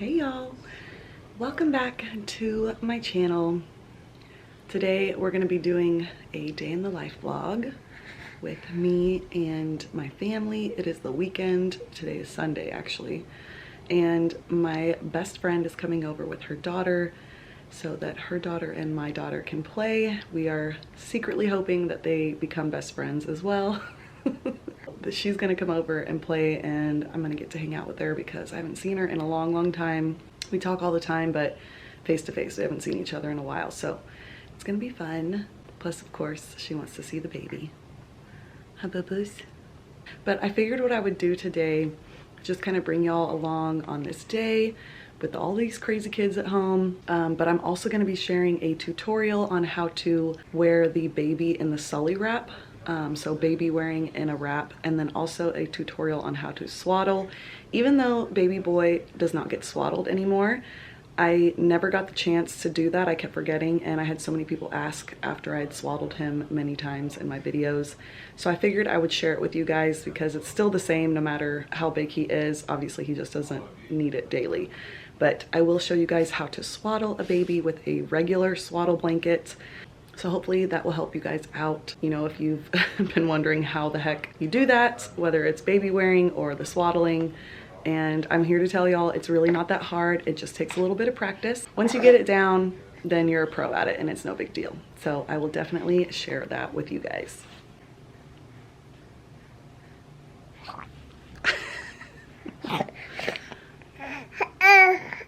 Hey y'all, welcome back to my channel. Today we're going to be doing a day in the life vlog with me and my family. It is the weekend. Today is Sunday actually, and my best friend is coming over with her daughter so that her daughter and my daughter can play. We are secretly hoping that they become best friends as well. She's gonna come over and play, and I'm gonna get to hang out with her because I haven't seen her in a long time. We talk all the time, but face to face we haven't seen each other in a while, so it's gonna be fun. Plus, of course, she wants to see the baby. Hi, boo-boos. But I figured what I would do today, just kind of bring y'all along on this day with all these crazy kids at home. But I'm also gonna be sharing a tutorial on how to wear the baby in the sully wrap. So baby wearing in a wrap, and then also a tutorial on how to swaddle. Even though baby boy does not get swaddled anymore, I never got the chance to do that. I kept forgetting, and I had so many people ask after I had swaddled him many times in my videos. So I figured I would share it with you guys because it's still the same no matter how big he is. Obviously he just doesn't need it daily. But I will show you guys how to swaddle a baby with a regular swaddle blanket. So hopefully that will help you guys out. You know, if you've been wondering how the heck you do that, whether it's baby wearing or the swaddling. And I'm here to tell y'all it's really not that hard. It just takes a little bit of practice. Once you get it down, then you're a pro at it and it's no big deal. So I will definitely share that with you guys.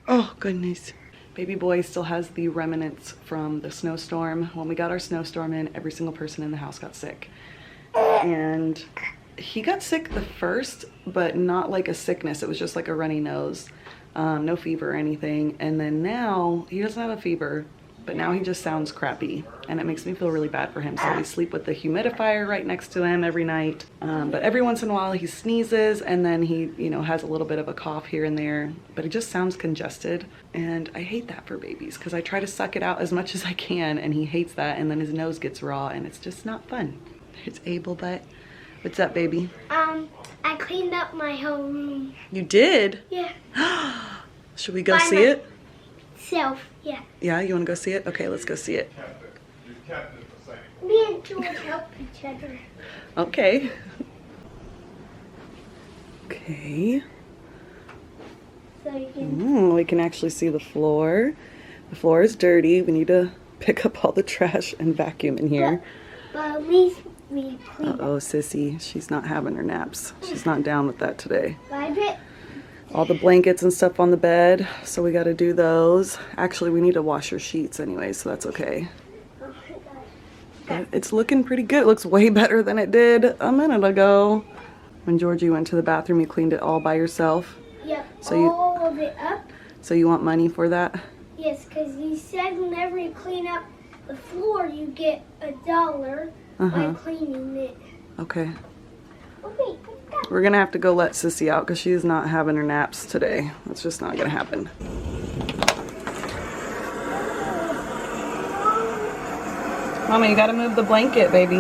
Oh goodness. Baby boy still has the remnants from the snowstorm. When we got our snowstorm in, every single person in the house got sick. And he got sick the first, but not like a sickness. It was just like a runny nose, no fever or anything. And then now he doesn't have a fever, but now he just sounds crappy, and it makes me feel really bad for him. So we sleep with the humidifier right next to him every night. But every once in a while he sneezes, and then he, you know, has a little bit of a cough here and there, but he just sounds congested. And I hate that for babies because I try to suck it out as much as I can, and he hates that, and then his nose gets raw, and it's just not fun. It's Abel butt. What's up, baby? I cleaned up my whole room. You did? Yeah. Should we go see it? Yeah. Yeah, you want to go see it? Okay, let's go see it. Me and George help each other. Okay. Okay. So you can... We can actually see the floor. The floor is dirty. We need to pick up all the trash and vacuum in here. But at least we clean it. Uh-oh, sissy. She's not having her naps. She's not down with that today. Vibrate. All the blankets and stuff on the bed, so we got to do those. Actually, we need to wash her sheets anyway, so that's okay. Oh my God. But it's looking pretty good. It looks way better than it did a minute ago. When Georgie went to the bathroom, you cleaned it all by yourself. Yep, So all of it up. So you want money for that? Yes, because you said whenever you clean up the floor, you get $1 by cleaning it. Okay. Okay. We're gonna have to go let Sissy out because she's not having her naps today. That's just not gonna happen. Mama, you gotta move the blanket, baby.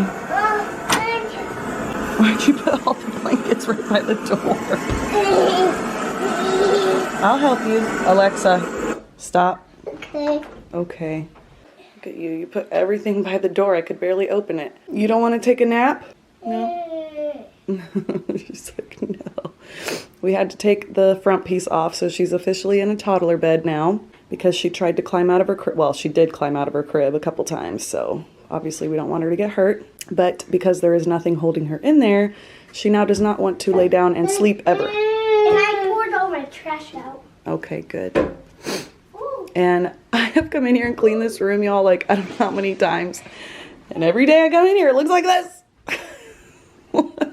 Why'd you put all the blankets right by the door? I'll help you. Alexa, stop. Okay. Okay. Look at you. You put everything by the door. I could barely open it. You don't want to take a nap? No. She's like, no. We had to take the front piece off, so she's officially in a toddler bed now because she tried to climb out of her crib. Well, she did climb out of her crib a couple times, so obviously we don't want her to get hurt. But because there is nothing holding her in there, she now does not want to lay down and sleep ever. And I poured all my trash out. Okay, good. And I have come in here and cleaned this room, y'all, like I don't know how many times. And every day I come in here, it looks like this. What?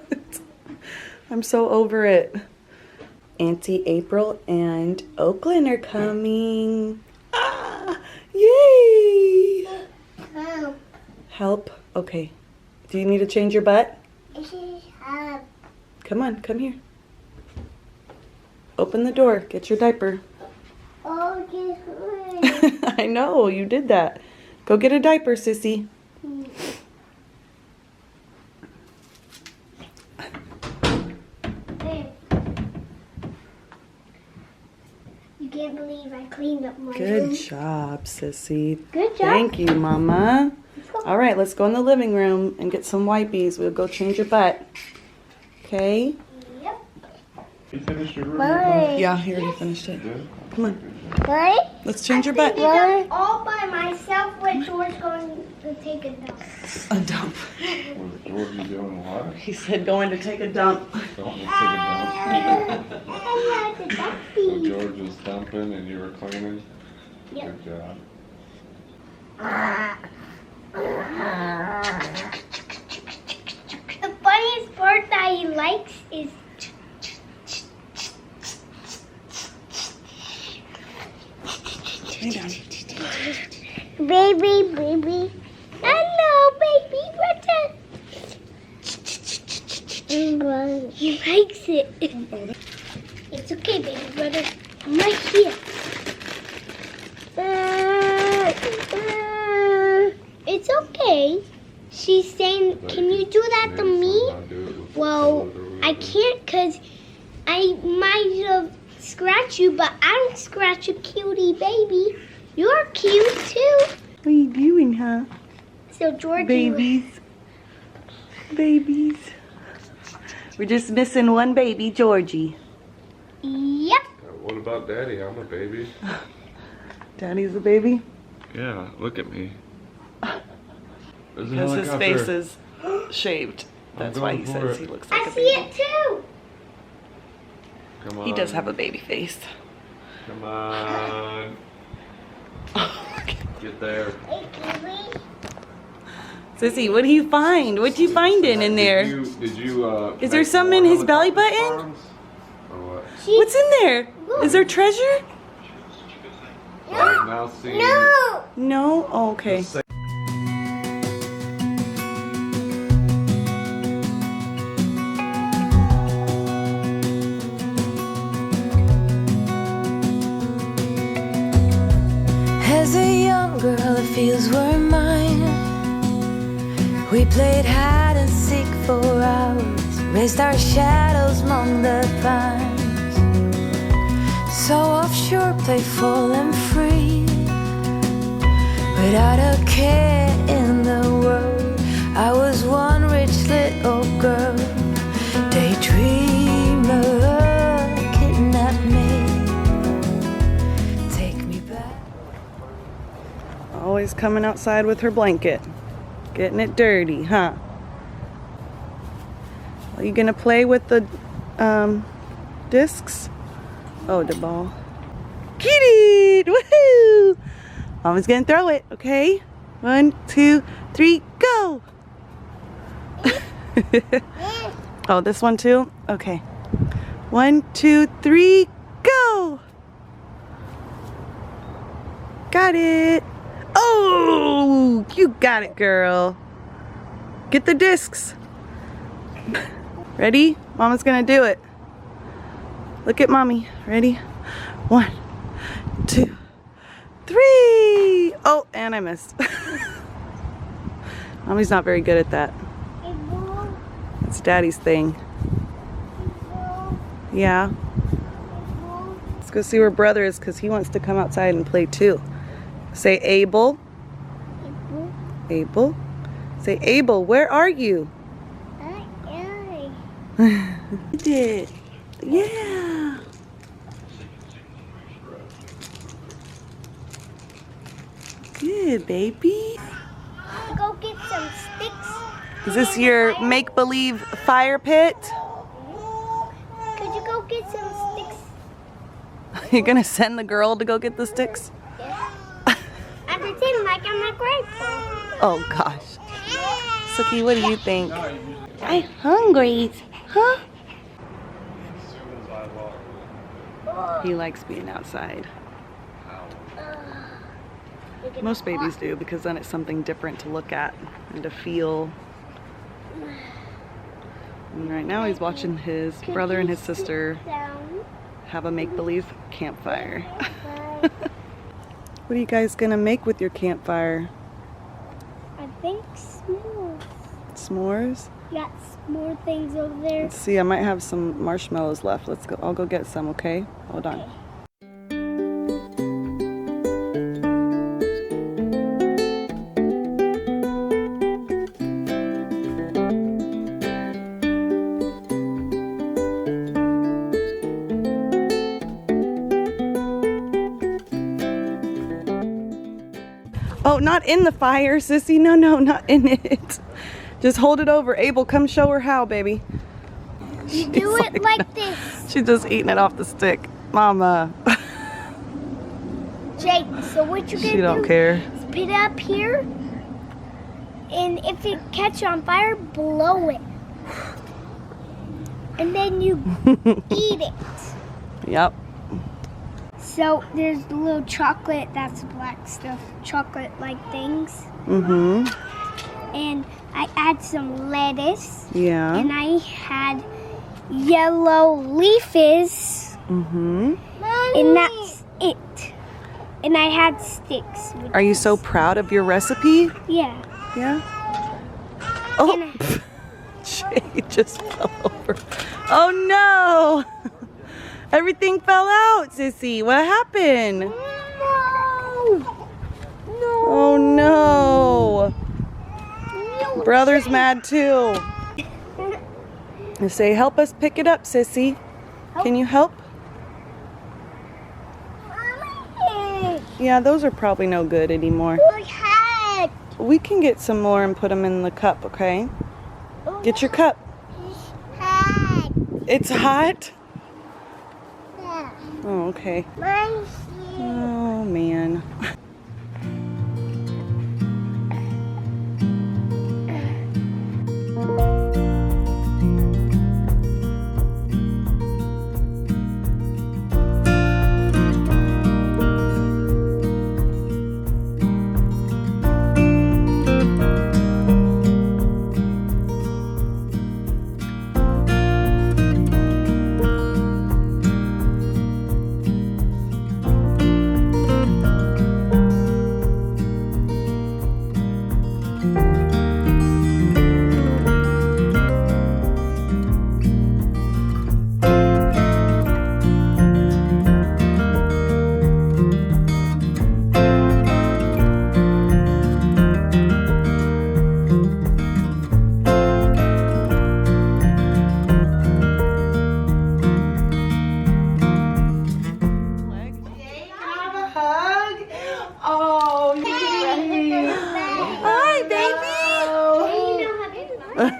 I'm so over it. Auntie April and Oakland are coming. Ah, yay! Help. Help? Okay. Do you need to change your butt? Help. Come on, come here. Open the door. Get your diaper. Oh, get away. I know, you did that. Go get a diaper, sissy. can't believe I cleaned up my room. Good job, sissy. Good job. Thank you, Mama. All right, let's go in the living room and get some wipies. We'll go change your butt. Okay? Yep. You finished your room? Bye. Yeah, he already finished it. Come on. Bye. Let's change your butt. I all by myself when George going to take a dump. A dump. Was Georgie doing what? He said going to take a dump. Going to take a dump? I like the So dumpy. George was dumping and you were cleaning? Yep. Good job. The funniest part that he likes is Lay down. baby. Hello, baby. What's that? He likes it. It's okay, baby brother. I'm right here. It's okay. She's saying, can you do that to me? Well, I can't because I might have scratched you, but I don't scratch a cutie baby. You're cute too. What are you doing, huh? So Georgie, Babies. Babies. We're just missing one baby, Georgie. Yep. What about Daddy? I'm a baby. Daddy's a baby? Yeah, look at me. There's a Because his helicopter. face is shaved. That's why he going for says it. he looks like I a see baby. it too. Come on. He does have a baby face. Come on. Get there. Hey, Kiwi. Sissy, what do you find? What you finding in there? Did you Is there make something in more his belly helicopter button? farms? Or what? What's in there? Is there treasure? I've now seen No. No? Oh, okay. As a young girl, the fields were mine. We played hide and seek for hours, raised our shadows among the pines. So offshore, playful and free, without a care in the world. I was one rich little girl, daydreamer, kidnap me, take me back. Always coming outside with her blanket. Getting it dirty, huh? Are you gonna play with the discs? Oh, the ball. Get it! Woohoo! Mama's gonna throw it, okay? 1, 2, 3, go! Oh, this one too? Okay. 1, 2, 3, go! Got it! Oh, you got it, girl. Get the discs. Ready? Mama's gonna do it. Look at mommy. Ready? 1, 2, 3. Oh, and I missed. Mommy's not very good at that. Hey, Boo. It's Daddy's thing. Boo. Yeah. Boo. Let's go see where brother is because he wants to come outside and play too. Say Abel. Hey, Boo. Abel. Say Abel, where are you? Aye. You did. Yeah. Good, baby. Go get some sticks. Is this your make-believe fire pit? Could you go get some sticks? You're gonna send the girl to go get the sticks? I pretend like I'm a grandpa. Oh gosh. Suki, what do you think? I'm hungry. Huh? He likes being outside. Most babies do because then it's something different to look at and to feel. And right now he's watching his brother and his sister have a make-believe campfire. What are you guys gonna make with your campfire? I think s'mores. S'mores? Got more things over there. Let's see, I might have some marshmallows left. Let's go. I'll go get some, okay? Hold on. Oh, not in the fire, sissy. No, no, not in it. Just hold it over. Abel, come show her how, baby. You do it like this. She's just eating it off the stick. Mama. Jake, so what you gonna do? She don't care. Is put it up here, and if it catches on fire, blow it. And then you eat it. Yep. So there's the little chocolate, that's black stuff, chocolate-like things. Mm-hmm. And I add some lettuce. Yeah. And I had yellow leaves. Mm-hmm. And that's it. And I had sticks. Are you so proud of your recipe? Yeah. Yeah? Oh, And Jay just fell over. Oh no! Everything fell out, sissy. What happened? No! Oh no! Brother's mad too. You say, help us pick it up, sissy. Can you help? Yeah, those are probably no good anymore. We can get some more and put them in the cup, okay? Get your cup. It's hot? Oh, okay. Oh, man.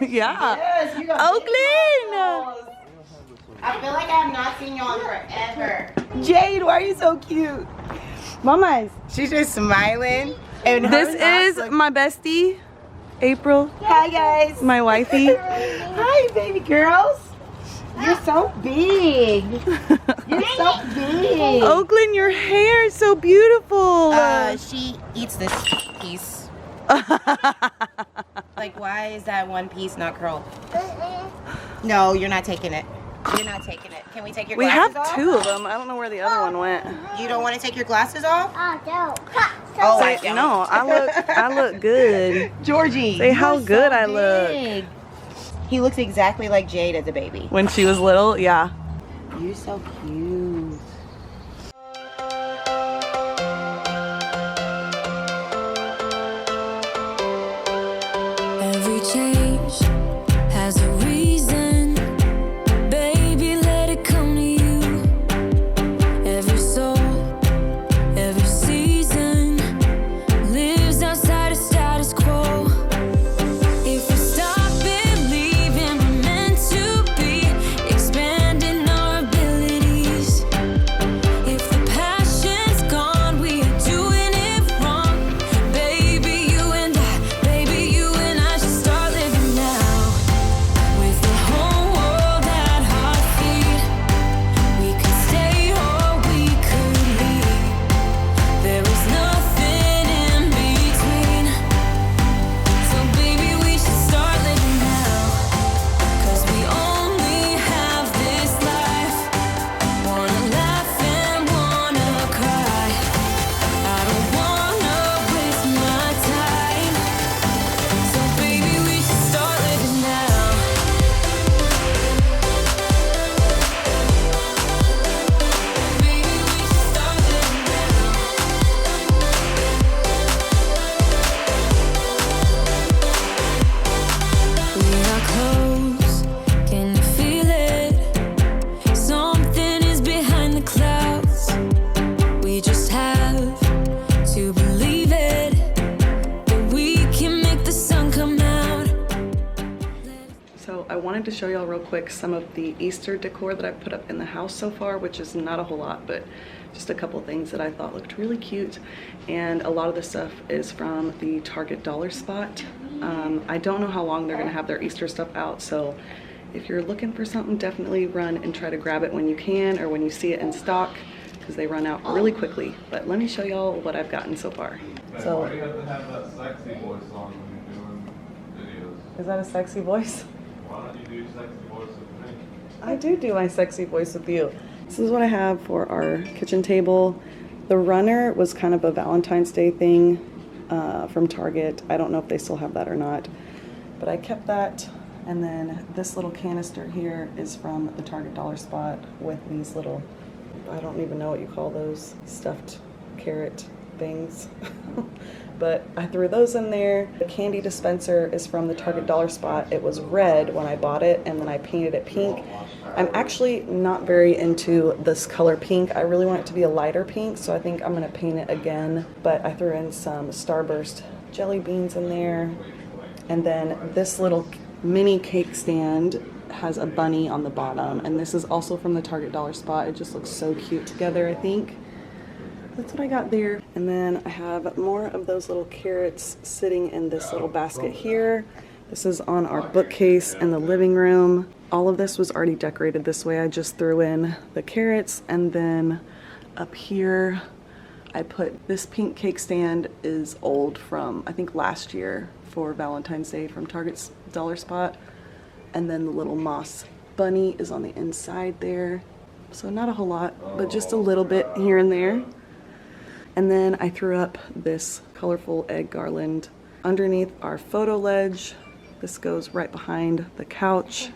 Yeah. Yes, you got Oakland! I feel like I have not seen y'all in forever. Jade, why are you so cute? Mama's. She's just smiling. And This is my bestie, April. Hi guys. My wifey. Hi baby girls. You're so big. You're so big. Oakland, your hair is so beautiful. She eats this piece. Like, why is that one piece not curled? No, you're not taking it. You're not taking it. Can we take your We glasses have off? 2 of them. I don't know where the other one went. You don't want to take your glasses off? no. Oh, Say, no, I look good. Georgie. Say how you're good so I look. big. He looks exactly like Jade as a baby. When she was little, yeah. You're so cute. Every change has a reason. Baby, let it come to you. Every soul, every season lives outside of status quo. If we stop believing we're meant to be, expanding our abilities, show y'all real quick some of the Easter decor that I've put up in the house so far, which is not a whole lot, but just a couple things that I thought looked really cute. And a lot of the stuff is from the Target dollar spot. I don't know how long they're gonna have their Easter stuff out, so if you're looking for something, definitely run and try to grab it when you can or when you see it in stock, because they run out really quickly. But let me show y'all what I've gotten so far. So, why do you have to have that sexy voice on when you're doing videos? is that a sexy voice? Why don't you do sexy voice with me? I do my sexy voice with you. This is what I have for our kitchen table. The runner was kind of a Valentine's Day thing from Target. I don't know if they still have that or not, but I kept that. And then this little canister here is from the Target dollar spot with these little, I don't even know what you call those, stuffed carrot things. But I threw those in there. The candy dispenser is from the Target dollar spot. It was red when I bought it, and then I painted it pink. I'm actually not very into this color pink. I really want it to be a lighter pink, so I think I'm gonna paint it again. But I threw in some Starburst jelly beans in there. And then this little mini cake stand has a bunny on the bottom, and this is also from the Target dollar spot. It just looks so cute together, I think. That's what I got there. And then I have more of those little carrots sitting in this little basket here. This is on our bookcase in the living room. All of this was already decorated this way. I just threw in the carrots, and then up here I put this pink cake stand is old from I think last year for Valentine's Day from Target's dollar spot. And then the little moss bunny is on the inside there. So not a whole lot, but just a little bit here and there. And then I threw up this colorful egg garland underneath our photo ledge. This goes right behind the couch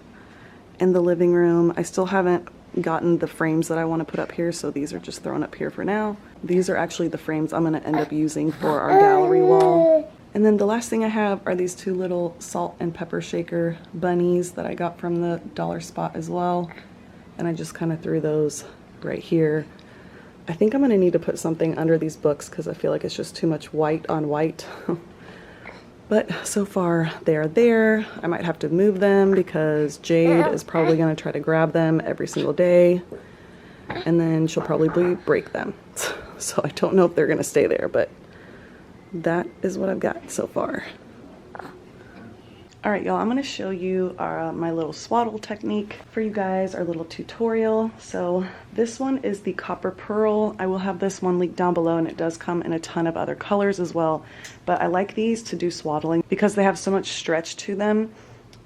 in the living room. I still haven't gotten the frames that I want to put up here, so these are just thrown up here for now. These are actually the frames I'm going to end up using for our gallery wall. And then the last thing I have are these two little salt and pepper shaker bunnies that I got from the dollar spot as well. And I just kind of threw those right here. I think I'm gonna need to put something under these books because I feel like it's just too much white on white. But so far they're there. I might have to move them because Jade is probably gonna try to grab them every single day. And then she'll probably break them. So I don't know if they're gonna stay there, but that is what I've got so far. All right, y'all, I'm gonna show you my little swaddle technique for you guys, our little tutorial. So this one is the copper pearl. I will have this one linked down below, and it does come in a ton of other colors as well. But I like these to do swaddling because they have so much stretch to them.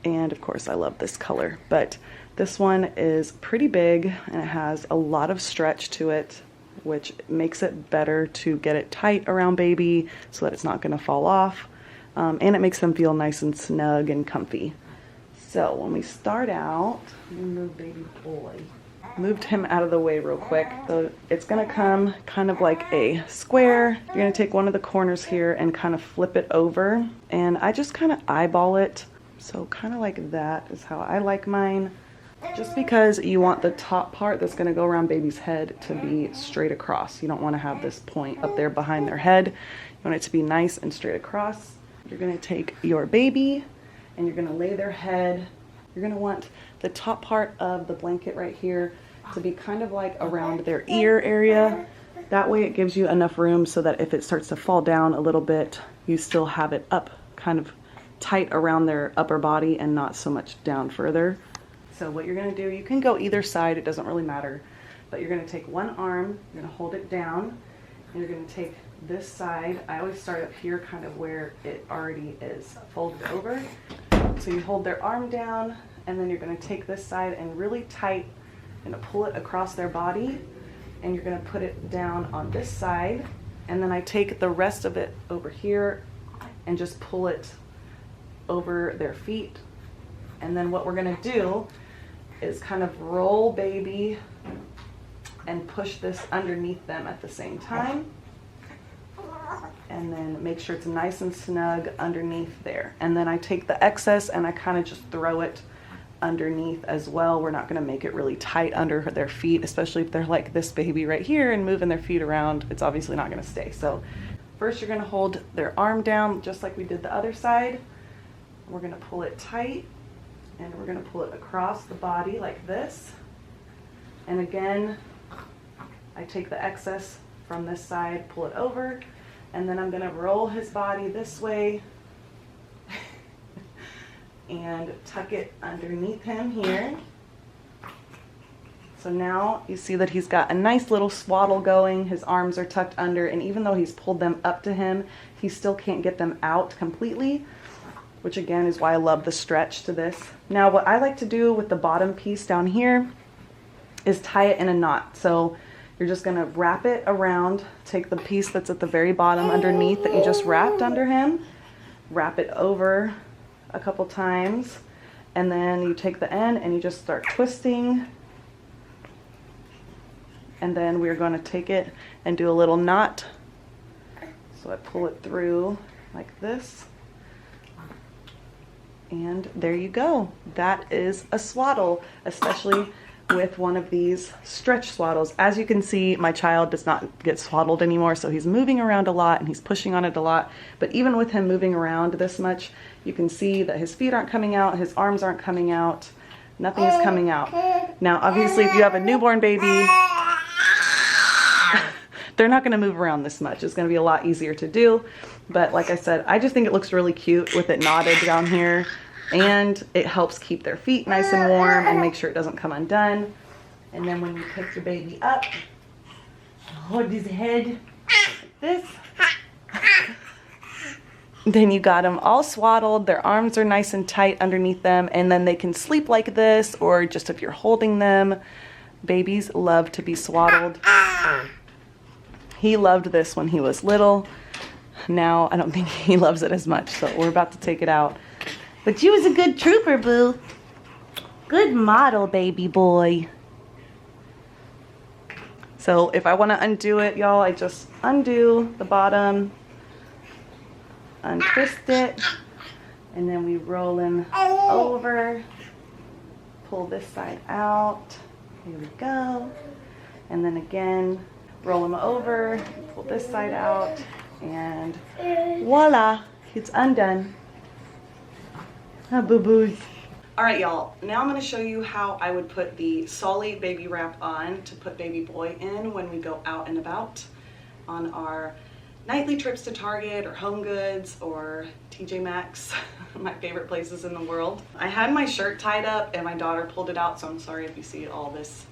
And of course I love this color, but this one is pretty big and it has a lot of stretch to it, which makes it better to get it tight around baby so that it's not gonna fall off. And it makes them feel nice and snug and comfy. So when we start out, I'm gonna move baby boy. Moved him out of the way real quick. So it's gonna come kind of like a square. You're gonna take one of the corners here and kind of flip it over. And I just kind of eyeball it. So kind of like that is how I like mine. Just because you want the top part that's gonna go around baby's head to be straight across. You don't wanna have this point up there behind their head. You want it to be nice and straight across. You're gonna take your baby and you're gonna lay their head. You're gonna want the top part of the blanket right here to be kind of like around their ear area. That way it gives you enough room so that if it starts to fall down a little bit, you still have it up kind of tight around their upper body and not so much down further. So what you're gonna do, you can go either side, it doesn't really matter, but you're gonna take one arm, you're gonna hold it down, and you're gonna take this side. I always start up here kind of where it already is folded over. So you hold their arm down, and then you're gonna take this side and really tight, you're gonna pull it across their body, and you're gonna put it down on this side. And then I take the rest of it over here and just pull it over their feet. And then what we're gonna do is kind of roll baby and push this underneath them at the same time. And then make sure it's nice and snug underneath there. And then I take the excess and I kind of just throw it underneath as well. We're not gonna make it really tight under their feet, especially if they're like this baby right here and moving their feet around. It's obviously not gonna stay. So first you're gonna hold their arm down just like we did the other side. We're gonna pull it tight and we're gonna pull it across the body like this. And again, I take the excess from this side, pull it over, and then I'm gonna roll his body this way and tuck it underneath him here. So now you see that he's got a nice little swaddle going. His arms are tucked under, and even though he's pulled them up to him, he still can't get them out completely, which again is why I love the stretch to this. Now what I like to do with the bottom piece down here is tie it in a knot. So you're just gonna wrap it around, take the piece that's at the very bottom underneath that you just wrapped under him, wrap it over a couple times, and then you take the end and you just start twisting. And then we're going to take it and do a little knot. So I pull it through like this. And there you go. That is a swaddle, especially with one of these stretch swaddles. As you can see, my child does not get swaddled anymore, so he's moving around a lot and he's pushing on it a lot. But even with him moving around this much, you can see that his feet aren't coming out, his arms aren't coming out, nothing is coming out. Now, obviously, if you have a newborn baby, they're not going to move around this much. It's going to be a lot easier to do. But like I said, I just think it looks really cute with it knotted down here. And it helps keep their feet nice and warm and make sure it doesn't come undone. And then when you pick your baby up, hold his head like this. Then you got them all swaddled. Their arms are nice and tight underneath them. And then they can sleep like this, or just if you're holding them. Babies love to be swaddled. He loved this when he was little. Now I don't think he loves it as much, so we're about to take it out. But you was a good trooper, boo. Good model, baby boy. So if I want to undo it, y'all, I just undo the bottom, untwist it, and then we roll him over, pull this side out. Here we go. And then again, roll him over, pull this side out, and voila, it's undone. Ah, boo-boos. All right, y'all, now I'm gonna show you how I would put the Solly baby wrap on to put baby boy in when we go out and about on our nightly trips to Target or Home Goods or TJ Maxx, my favorite places in the world. I had my shirt tied up and my daughter pulled it out, so I'm sorry if you see all this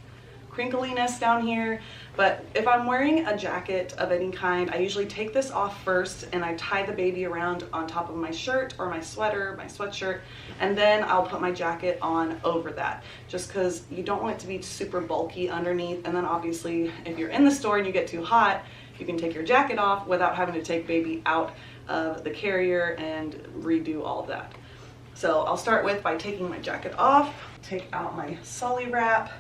crinkliness down here. But if I'm wearing a jacket of any kind, I usually take this off first and I tie the baby around on top of my shirt or my sweater, my sweatshirt, and then I'll put my jacket on over that, just because you don't want it to be super bulky underneath. And then obviously if you're in the store and you get too hot, you can take your jacket off without having to take baby out of the carrier and redo all of that. So I'll start with by taking my jacket off, take out my Solly wrap.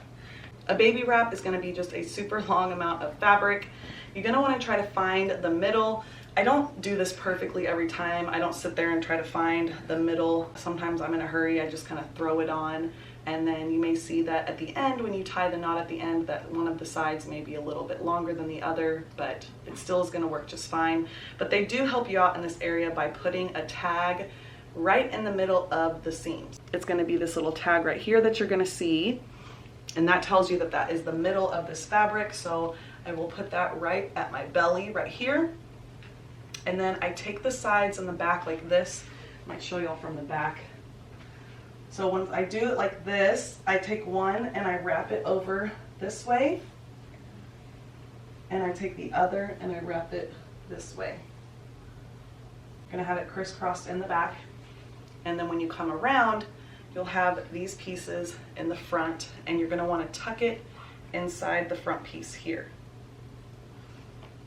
A baby wrap is going to be just a super long amount of fabric. You're going to want to try to find the middle. I don't do this perfectly every time. I don't sit there and try to find the middle. Sometimes I'm in a hurry. I just kind of throw it on, and then you may see that at the end, when you tie the knot at the end, that one of the sides may be a little bit longer than the other, but it still is going to work just fine. But they do help you out in this area by putting a tag right in the middle of the seams. It's going to be this little tag right here that you're going to see. And that tells you that that is the middle of this fabric. So I will put that right at my belly right here. And then I take the sides and the back like this. I might show y'all from the back. So when I do it like this, I take one and I wrap it over this way. And I take the other and I wrap it this way. I'm gonna have it crisscrossed in the back. And then when you come around, you'll have these pieces in the front, and you're going to want to tuck it inside the front piece here.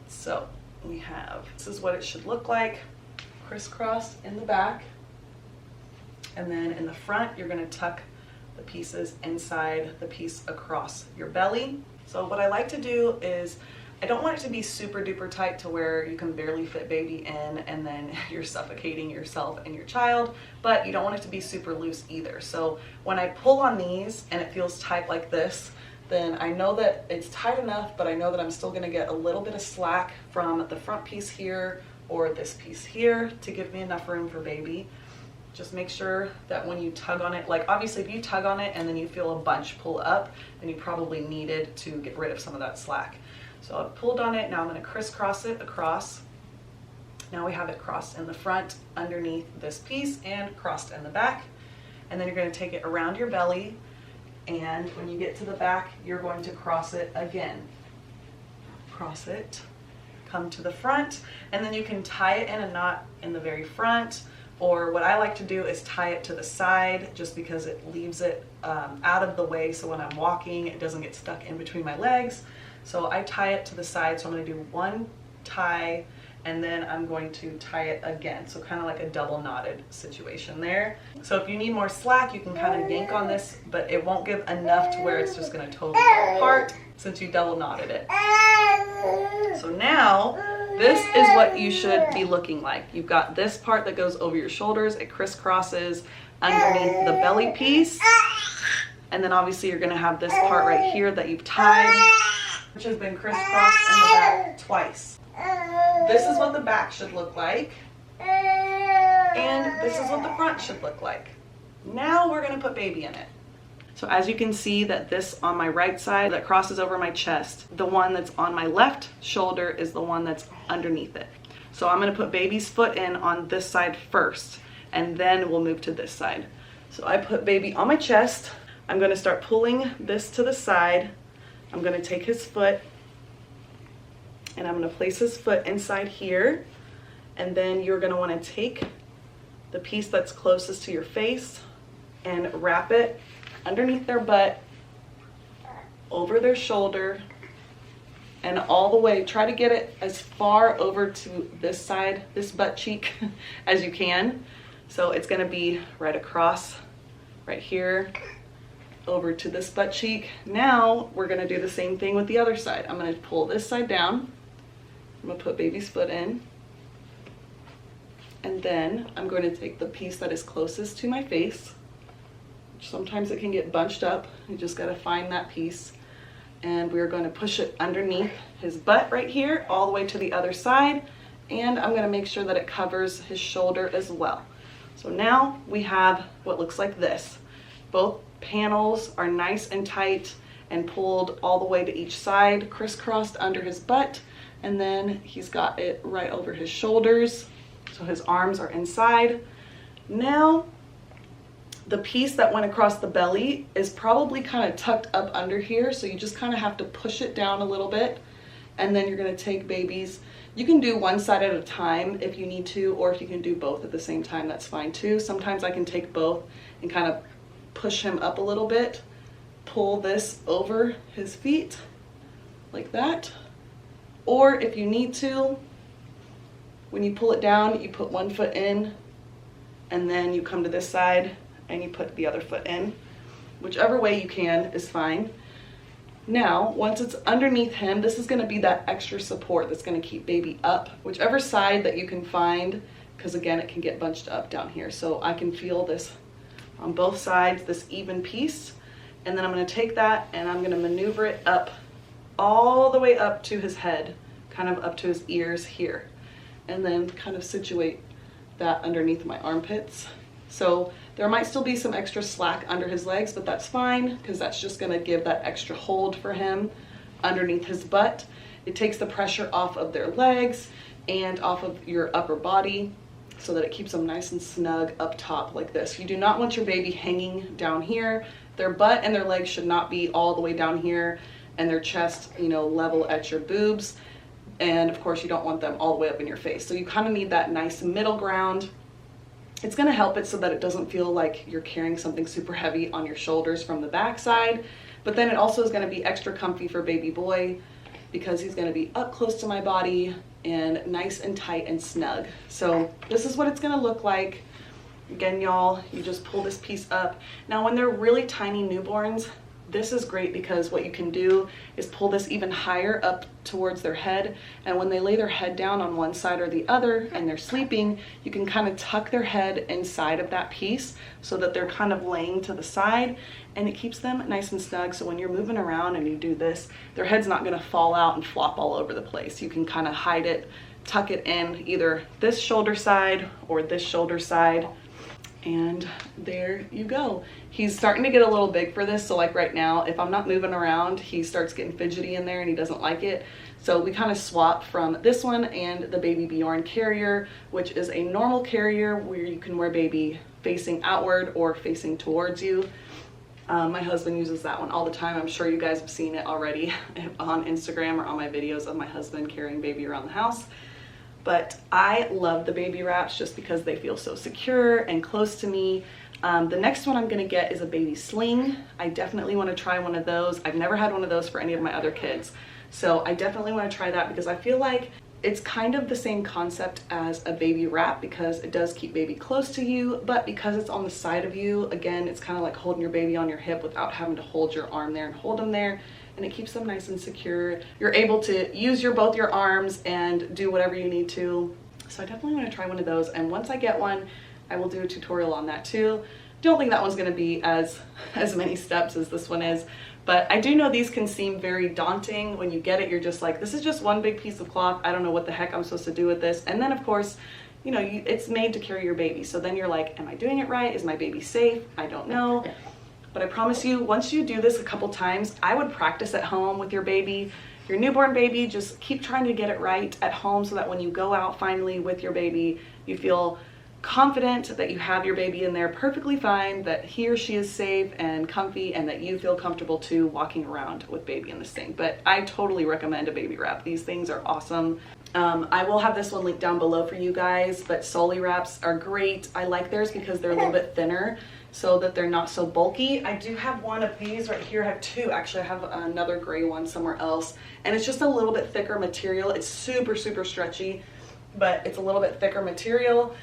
So we have, this is what it should look like, crisscross in the back, and then in the front you're going to tuck the pieces inside the piece across your belly. So what I like to do is, I don't want it to be super duper tight to where you can barely fit baby in and then you're suffocating yourself and your child, but you don't want it to be super loose either. So when I pull on these and it feels tight like this, then I know that it's tight enough, but I know that I'm still gonna get a little bit of slack from the front piece here or this piece here to give me enough room for baby. Just make sure that when you tug on it, like obviously if you tug on it and then you feel a bunch pull up, then you probably needed to get rid of some of that slack. So I've pulled on it, now I'm gonna crisscross it across. Now we have it crossed in the front underneath this piece and crossed in the back. And then you're gonna take it around your belly, and when you get to the back, you're going to cross it again. Cross it, come to the front, and then you can tie it in a knot in the very front, or what I like to do is tie it to the side just because it leaves it out of the way, so when I'm walking it doesn't get stuck in between my legs. So I tie it to the side, so I'm going to do one tie and then I'm going to tie it again, so kind of like a double knotted situation there. So if you need more slack, you can kind of yank on this, but it won't give enough to where it's just going to totally fall apart since you double knotted it. So now this is what you should be looking like. You've got this part that goes over your shoulders, it crisscrosses underneath the belly piece, and then obviously you're going to have this part right here that you've tied, which has been crisscrossed in the back twice. This is what the back should look like, and this is what the front should look like. Now we're going to put baby in it. So as you can see that this on my right side that crosses over my chest, the one that's on my left shoulder is the one that's underneath it. So I'm going to put baby's foot in on this side first, and then we'll move to this side. So I put baby on my chest. I'm going to start pulling this to the side. I'm going to take his foot and I'm going to place his foot inside here, and then you're going to want to take the piece that's closest to your face and wrap it underneath their butt, over their shoulder, and all the way. Try to get it as far over to this side, this butt cheek, as you can. So it's going to be right across, right here, over to this butt cheek. Now we're going to do the same thing with the other side. I'm going to pull this side down. I'm going to put baby's foot in, and then I'm going to take the piece that is closest to my face. Sometimes it can get bunched up. You just got to find that piece, and we're going to push it underneath his butt right here all the way to the other side, and I'm going to make sure that it covers his shoulder as well. So now we have what looks like this. Both panels are nice and tight and pulled all the way to each side, crisscrossed under his butt, and then he's got it right over his shoulders, so his arms are inside. Now the piece that went across the belly is probably kind of tucked up under here, so you just kind of have to push it down a little bit, and then you're going to take baby's. You can do one side at a time if you need to, or if you can do both at the same time, that's fine too. Sometimes I can take both and kind of push him up a little bit, pull this over his feet like that. Or if you need to, when you pull it down, you put one foot in, and then you come to this side and you put the other foot in. Whichever way you can is fine. Now, once it's underneath him, this is going to be that extra support that's going to keep baby up, whichever side that you can find, because again, it can get bunched up down here. So I can feel this on both sides, this even piece, and then I'm going to take that and I'm going to maneuver it up all the way up to his head, kind of up to his ears here, and then kind of situate that underneath my armpits. So there might still be some extra slack under his legs, but that's fine because that's just going to give that extra hold for him underneath his butt. It takes the pressure off of their legs and off of your upper body so that it keeps them nice and snug up top like this. You do not want your baby hanging down here. Their butt and their legs should not be all the way down here, and their chest, you know, level at your boobs. And of course you don't want them all the way up in your face. So you kind of need that nice middle ground. It's going to help it so that it doesn't feel like you're carrying something super heavy on your shoulders from the back side. But then it also is going to be extra comfy for baby boy because he's going to be up close to my body and nice and tight and snug. So this is what it's going to look like. Again, y'all, you just pull this piece up. Now when they're really tiny newborns, this is great because what you can do is pull this even higher up towards their head, and when they lay their head down on one side or the other and they're sleeping, you can kind of tuck their head inside of that piece so that they're kind of laying to the side, and it keeps them nice and snug. So when you're moving around and you do this, their head's not going to fall out and flop all over the place. You can kind of hide it, tuck it in either this shoulder side or this shoulder side. And there you go. He's starting to get a little big for this, so like right now, if I'm not moving around, he starts getting fidgety in there and he doesn't like it. So we kind of swap from this one and the Baby Bjorn carrier, which is a normal carrier where you can wear baby facing outward or facing towards you. My husband uses that one all the time. I'm sure you guys have seen it already on Instagram or on my videos of my husband carrying baby around the house. But I love the baby wraps just because they feel so secure and close to me. The next one I'm gonna get is a baby sling. I definitely wanna try one of those. I've never had one of those for any of my other kids. So I definitely wanna try that because I feel like it's kind of the same concept as a baby wrap because it does keep baby close to you, but because it's on the side of you, again, it's kind of like holding your baby on your hip without having to hold your arm there and hold them there. And it keeps them nice and secure. You're able to use both your arms and do whatever you need to. So I definitely want to try one of those. And once I get one, I will do a tutorial on that too. Don't think that one's going to be as many steps as this one is. But I do know these can seem very daunting. When you get it, you're just like, this is just one big piece of cloth. I don't know what the heck I'm supposed to do with this. And then of course, you know, it's made to carry your baby. So then you're like, am I doing it right? Is my baby safe? I don't know. But I promise you, once you do this a couple times, I would practice at home with your baby, your newborn baby. Just keep trying to get it right at home so that when you go out finally with your baby, you feel confident that you have your baby in there perfectly fine, that he or she is safe and comfy, and that you feel comfortable too walking around with baby in this thing. But I totally recommend a baby wrap. These things are awesome. I will have this one linked down below for you guys, but Soli wraps are great. I like theirs because they're a little bit thinner so that they're not so bulky. I do have one of these right here. I have two, actually. I have another gray one somewhere else, and it's just a little bit thicker material. It's super, super stretchy, but it's a little bit thicker material,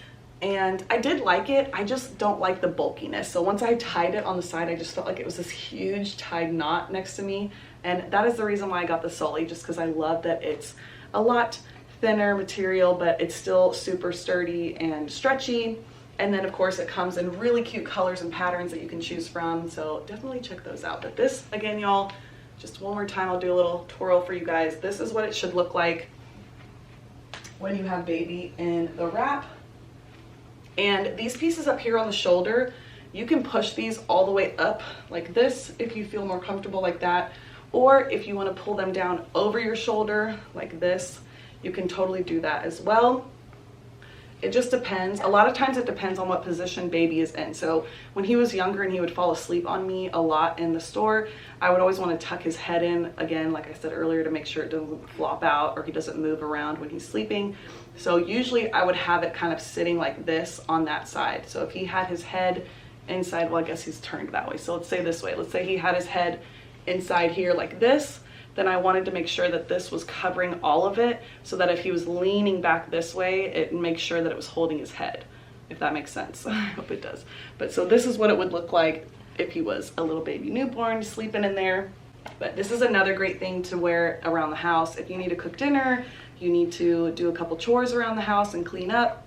and I did like it. I just don't like the bulkiness. So once I tied it on the side, I just felt like it was this huge tied knot next to me, and that is the reason why I got the Soli, just because I love that it's a lot thinner material, but it's still super sturdy and stretchy. And then of course it comes in really cute colors and patterns that you can choose from. So definitely check those out. But this, again, y'all, just one more time, I'll do a little twirl for you guys. This is what it should look like when you have baby in the wrap. And these pieces up here on the shoulder, you can push these all the way up like this if you feel more comfortable like that. Or if you want to pull them down over your shoulder like this, you can totally do that as well. It just depends. A lot of times it depends on what position baby is in. So when he was younger and he would fall asleep on me a lot in the store, I would always want to tuck his head in, again, like I said earlier, to make sure it doesn't flop out or he doesn't move around when he's sleeping. So usually I would have it kind of sitting like this on that side. So if he had his head inside, well, I guess he's turned that way. So let's say this way. Let's say he had his head inside here like this. Then I wanted to make sure that this was covering all of it so that if he was leaning back this way, it makes sure that it was holding his head, if that makes sense. I hope it does. But so this is what it would look like if he was a little baby newborn sleeping in there. But this is another great thing to wear around the house. If you need to cook dinner, you need to do a couple chores around the house and clean up,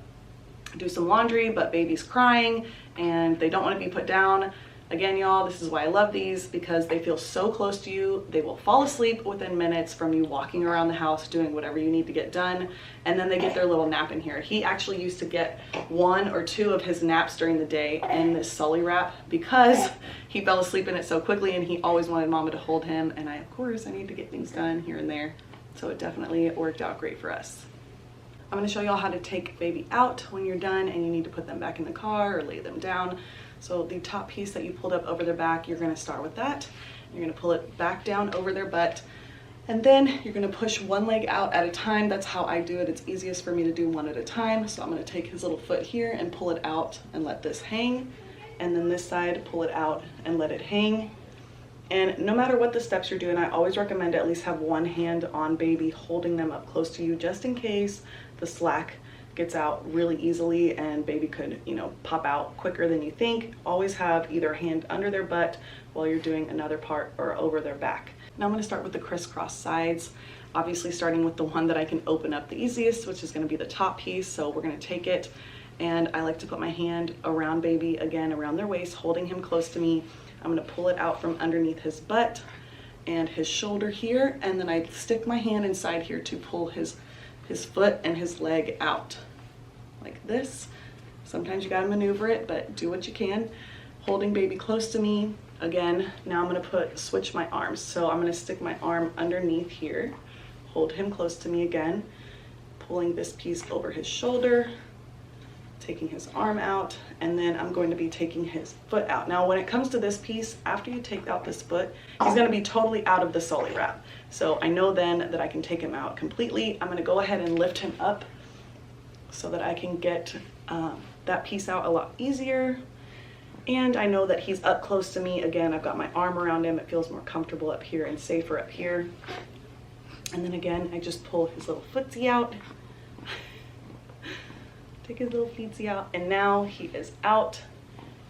do some laundry, but baby's crying and they don't want to be put down. Again, y'all, this is why I love these, because they feel so close to you. They will fall asleep within minutes from you walking around the house doing whatever you need to get done, and then they get their little nap in here. He actually used to get 1 or 2 of his naps during the day in this Soli wrap because he fell asleep in it so quickly and he always wanted mama to hold him, and of course I need to get things done here and there. So it definitely worked out great for us. I'm going to show y'all how to take baby out when you're done and you need to put them back in the car or lay them down. So the top piece that you pulled up over their back, you're going to start with that. You're going to pull it back down over their butt, and then you're going to push one leg out at a time. That's how I do it. It's easiest for me to do one at a time. So I'm going to take his little foot here and pull it out and let this hang, and then this side, pull it out and let it hang. And no matter what the steps you're doing, I always recommend to at least have one hand on baby holding them up close to you, just in case the slack gets out really easily and baby could, you know, pop out quicker than you think. Always have either hand under their butt while you're doing another part or over their back. Now I'm going to start with the crisscross sides, obviously starting with the one that I can open up the easiest, which is going to be the top piece. So we're going to take it, and I like to put my hand around baby, again around their waist, holding him close to me. I'm going to pull it out from underneath his butt and his shoulder here, and then I stick my hand inside here to pull his foot and his leg out like this. Sometimes you gotta maneuver it, but do what you can. Holding baby close to me. Again, now I'm gonna switch my arms. So I'm gonna stick my arm underneath here, hold him close to me again, pulling this piece over his shoulder, taking his arm out, and then I'm going to be taking his foot out. Now, when it comes to this piece, after you take out this foot, he's gonna be totally out of the sully wrap. So I know then that I can take him out completely. I'm gonna go ahead and lift him up so that I can get that piece out a lot easier. And I know that he's up close to me. Again, I've got my arm around him. It feels more comfortable up here and safer up here. And then again, I just pull his little footsie out. Take his little feetsie out. And now he is out.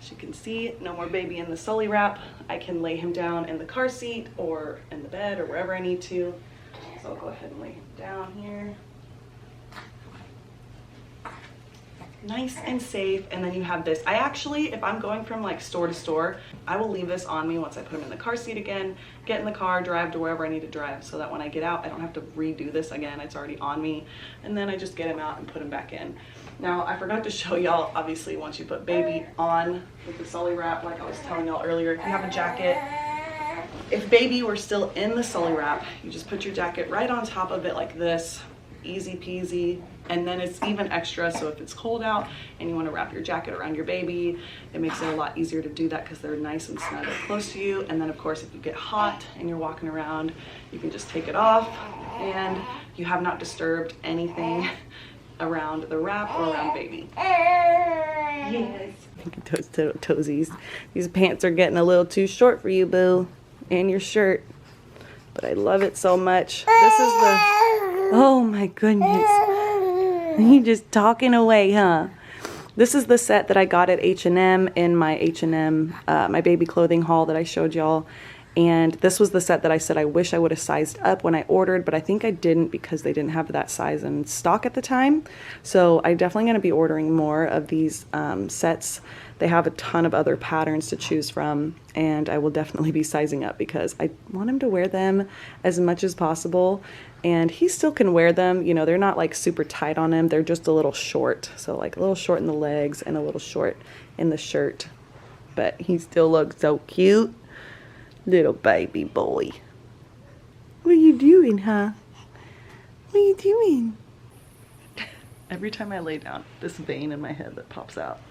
As you can see, no more baby in the sully wrap. I can lay him down in the car seat or in the bed or wherever I need to. So I'll go ahead and lay him down here. Nice and safe. And then you have this. I actually, if I'm going from like store to store, I will leave this on me once I put him in the car seat again, get in the car, drive to wherever I need to drive, so that when I get out, I don't have to redo this again. It's already on me. And then I just get him out and put him back in. Now, I forgot to show y'all, obviously, once you put baby on with the sully wrap, like I was telling y'all earlier, if you have a jacket, if baby were still in the sully wrap, you just put your jacket right on top of it like this, easy peasy. And then it's even extra, so if it's cold out and you want to wrap your jacket around your baby, it makes it a lot easier to do that because they're nice and snug up close to you. And then of course, if you get hot and you're walking around, you can just take it off and you have not disturbed anything around the wrap or around baby. Yes. Look at those little toesies. These pants are getting a little too short for you, boo, and your shirt. But I love it so much. This is the, oh my goodness. You just talking away, huh? This is the set that I got at H&M in my H&M, my baby clothing haul that I showed y'all. And this was the set that I said I wish I would have sized up when I ordered, but I think I didn't because they didn't have that size in stock at the time. So I'm definitely going to be ordering more of these sets. They have a ton of other patterns to choose from, and I will definitely be sizing up because I want him to wear them as much as possible. And he still can wear them, you know, they're not like super tight on him, they're just a little short. So like a little short in the legs and a little short in the shirt. But he still looks so cute. Little baby boy. What are you doing, huh? What are you doing? Every time I lay down, this vein in my head that pops out.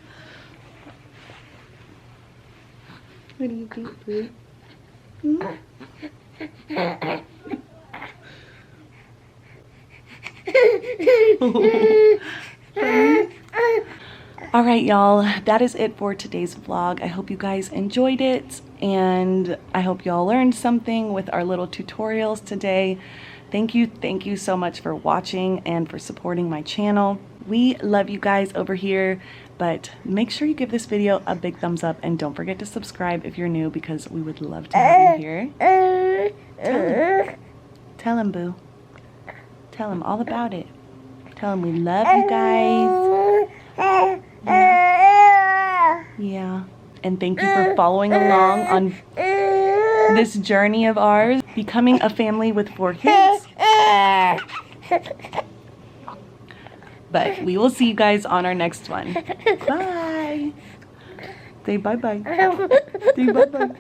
What do you think, boo? All right, y'all, that is it for today's vlog. I hope you guys enjoyed it, and I hope y'all learned something with our little tutorials today. Thank you so much for watching and for supporting my channel. We love you guys over here, but make sure you give this video a big thumbs up and don't forget to subscribe if you're new because we would love to have you here. Tell him, boo. Tell him all about it. Tell him we love you guys. Yeah. And thank you for following along on this journey of ours, becoming a family with 4 kids. But we will see you guys on our next one. Bye. Say bye-bye. Say bye-bye.